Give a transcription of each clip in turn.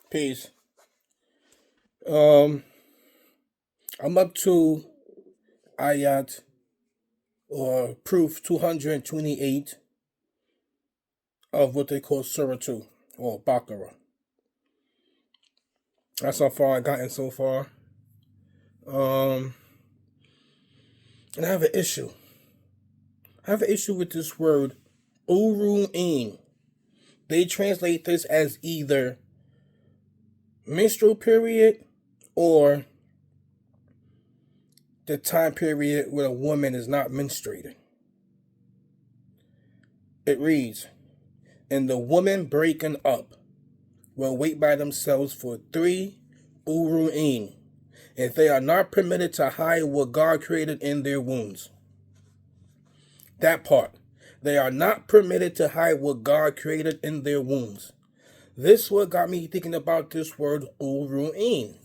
Peace. Um, I'm up to ayat or proof 228 of what they call Surah 2 or Baqarah. That's how far I gotten so far. Um, and I have an issue. I have an issue with this word uru'in. They translate this as either menstrual period or the time period where a woman is not menstruating. It reads, and the woman breaking up will wait by themselves for 3 uru'in, if they are not permitted to hide what God created in their wombs. That part. They are not permitted to hide what God created in their wombs. This what got me thinking about this word uru'in.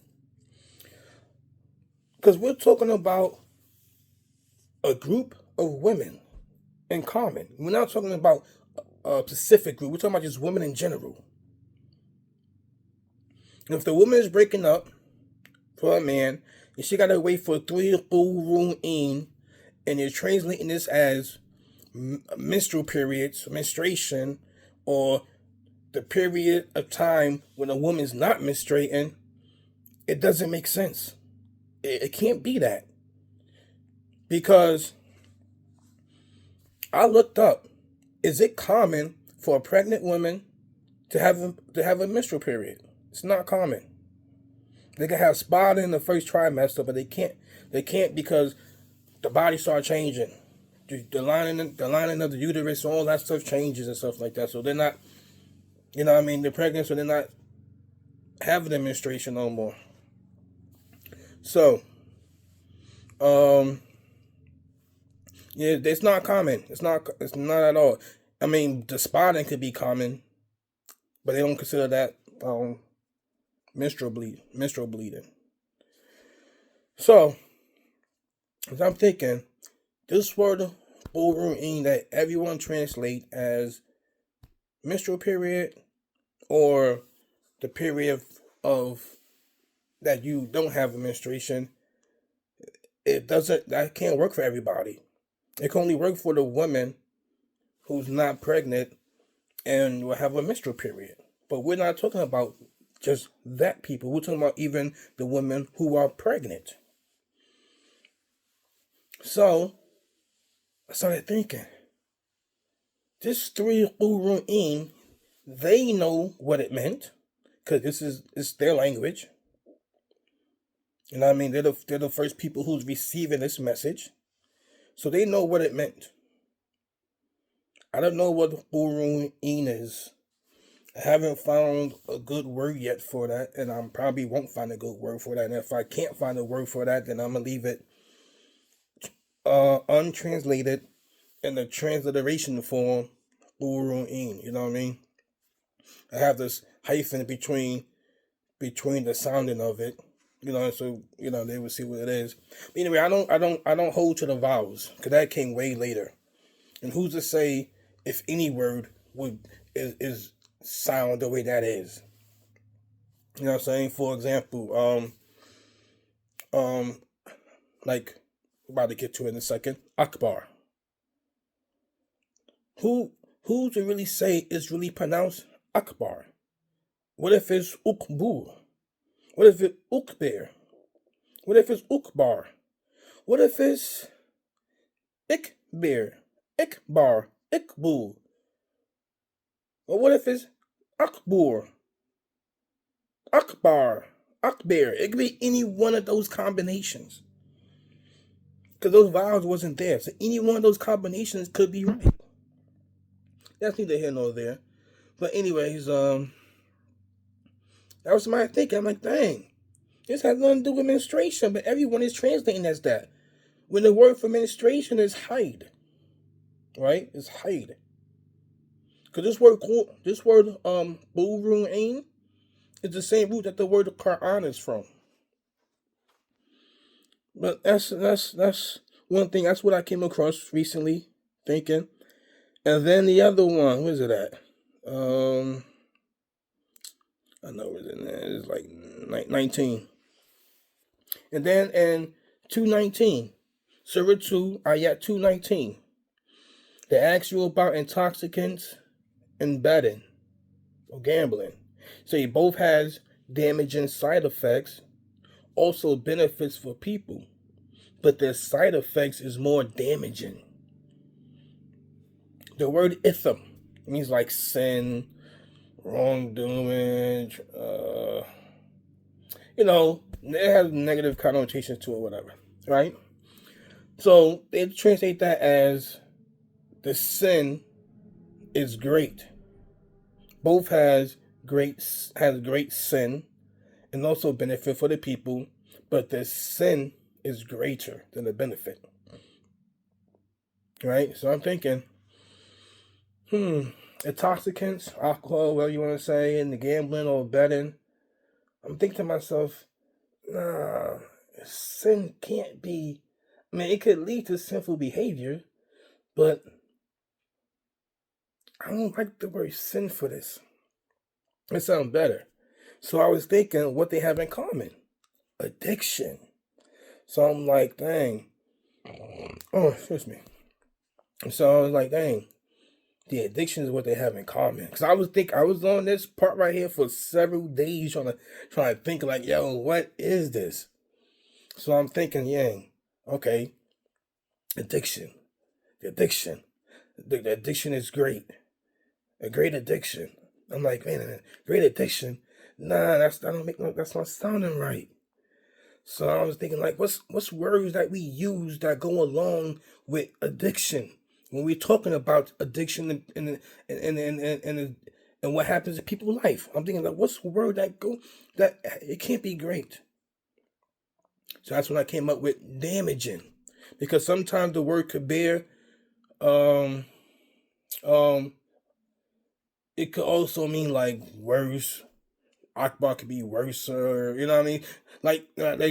Because we're talking about a group of women in common. We're not talking about a specific group. We're talking about just women in general. And if the woman is breaking up for a man, and she got to wait for 3 uru'in, and you're translating this as menstrual periods, menstruation, or the period of time when a woman's not menstruating, it doesn't make sense. It can't be that. Because I looked up, is it common for a pregnant woman to have a menstrual period? It's not common. They can have spotting in the first trimester, but they can't because the body starts changing. The lining of the uterus, all that stuff changes and stuff like that. So they're not, they're pregnant, so they're not having the menstruation no more. So, yeah, it's not common. It's not at all. I mean, the spotting could be common, but they don't consider that menstrual bleeding. So, as I'm thinking, this word overeating that everyone translate as menstrual period or the period of that you don't have a menstruation, that can't work for everybody. It can only work for the woman who's not pregnant and will have a menstrual period. But we're not talking about just that people. We're talking about even the women who are pregnant. So I started thinking, this 3 uru'in, they know what it meant because it's their language. You know what I mean? They're the first people who's receiving this message, so they know what it meant. I don't know what uru'in is. I haven't found a good word yet for that, and I probably won't find a good word for that. And if I can't find a word for that, then I'm gonna leave it untranslated in the transliteration form, uru'in. You know what I mean? I have this hyphen between the sounding of it. So they would see what it is. But anyway, I don't hold to the vowels because that came way later. And who's to say if any word is sound the way that is? You know what I'm saying? For example, like about to get to it in a second, Akbar. Who to really say is really pronounced Akbar? What if it's Ukbur? What if it's Ukbir? What if it's Ukbar? What if it's Ikbir, Ikbar, Ikbu? Or what if it's Akbur, Akbar, Akbir? It could be any one of those combinations. Because those vowels wasn't there. So any one of those combinations could be right. That's neither here nor there. But anyways, that was my thinking. I'm like, dang, this has nothing to do with menstruation, but everyone is translating as that. When the word for menstruation is hide, right? It's hide. Because this word buru'in is the same root that the word Quran is from. But that's one thing. That's what I came across recently, thinking. And then the other one, where's it at? I know it's in there. It's like 19. And then in 219, Surah 2, Ayat 219, they ask you about intoxicants and betting or gambling. So it both has damaging side effects, also benefits for people, but their side effects is more damaging. The word itham means like sin, wrongdoing, it has negative connotations to it, whatever, right? So they translate that as the sin is great. Both has great sin and also benefit for the people, but the sin is greater than the benefit. Right? So I'm thinking, intoxicants, alcohol, whatever you want to say, and the gambling or betting. I'm thinking to myself, nah, sin can't be. I mean, it could lead to sinful behavior, but I don't like the word sin for this. It sounds better. So I was thinking what they have in common. Addiction. So I'm like, dang. Oh, excuse me. So I was like, dang. The addiction is what they have in common. Because I was on this part right here for several days trying to think like, yo, what is this? So I'm thinking, yeah, okay. Addiction. The addiction. The addiction is great. A great addiction. I'm like, man, great addiction. Nah, that's not sounding right. So I was thinking, like, what's words that we use that go along with addiction when we're talking about addiction and what happens in people's life? I'm thinking, like, what's the word that it can't be great. So that's when I came up with damaging, because sometimes the word could bear, it could also mean like worse. Akbar could be worse, or you know what I mean, like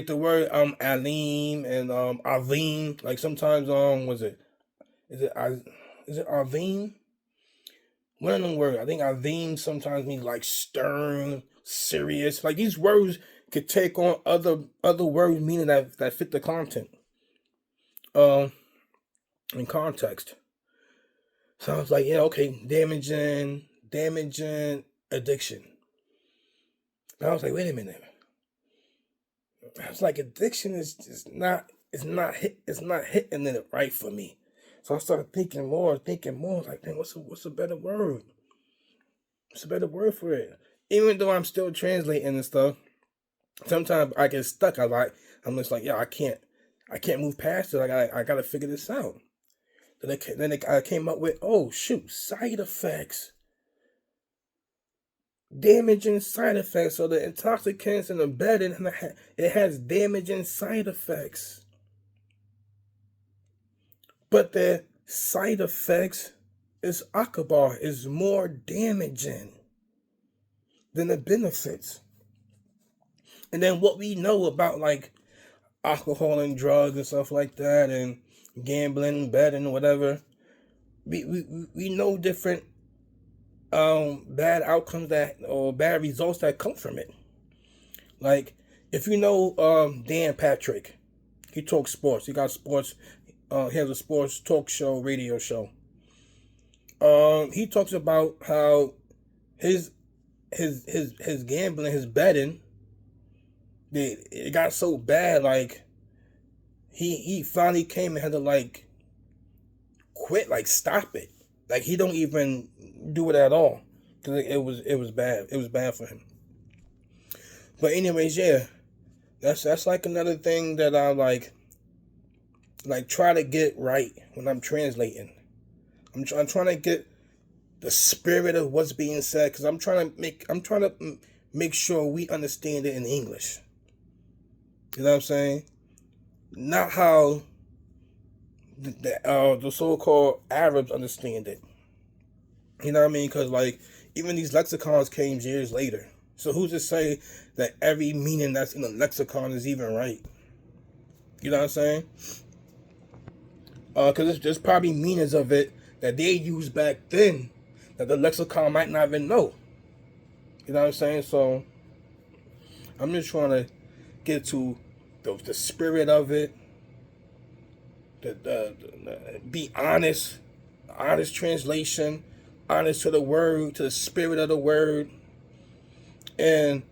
the word alim and avim. Like sometimes is it avim? One of them words. I think avim sometimes means like stern, serious. Like these words could take on other words meaning that fit the content, in context. So I was like, yeah, okay, damaging addiction. And I was like, wait a minute. I was like, addiction is not hitting it right for me. So I started thinking more. Like, dang, what's a better word? What's a better word for it? Even though I'm still translating and stuff, sometimes I get stuck. I'm just like, yeah, I can't move past it. I gotta figure this out. Then I came up with, oh shoot, side effects. Damaging side effects. So the intoxicants and the betting, it has damaging side effects. But the side effects is akbar, is more damaging than the benefits. And then what we know about like alcohol and drugs and stuff like that, and gambling, betting, whatever, we know different bad outcomes or bad results that come from it. Like if you know Dan Patrick, he talks sports. He got sports. He has a sports talk show, radio show. He talks about how his gambling, his betting, it got so bad. Like he finally came and had to like quit, like stop it. Like he don't even do it at all because it was bad. It was bad for him. But anyways, yeah, that's like another thing that I like try to get right when I'm translating. I'm trying to get the spirit of what's being said, because I'm trying to make sure we understand it in English. You know what I'm saying? Not how the so-called Arabs understand it. You know what I mean? Because like even these lexicons came years later. So who's to say that every meaning that's in the lexicon is even right? You know what I'm saying? Because there's probably meanings of it that they used back then that the lexicon might not even know. You know what I'm saying? So I'm just trying to get to the spirit of it, be honest translation, honest to the word, to the spirit of the word. And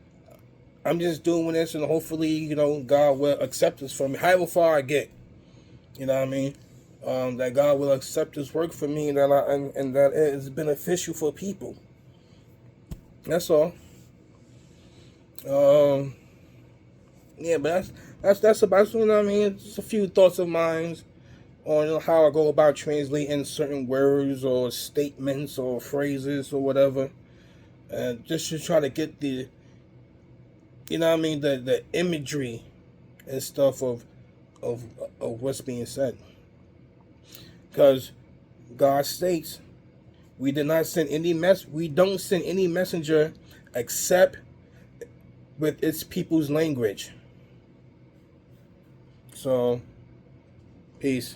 I'm just doing this, and hopefully, God will accept this from me. However far I get, you know what I mean? That God will accept this work for me, and that it is beneficial for people. That's all. Yeah, but that's about, you know what I mean. It's a few thoughts of mine on how I go about translating certain words or statements or phrases or whatever, and just to try to get you know what I mean, the imagery and stuff of of what's being said. Because God states, we don't send any messenger except with its people's language. So, peace.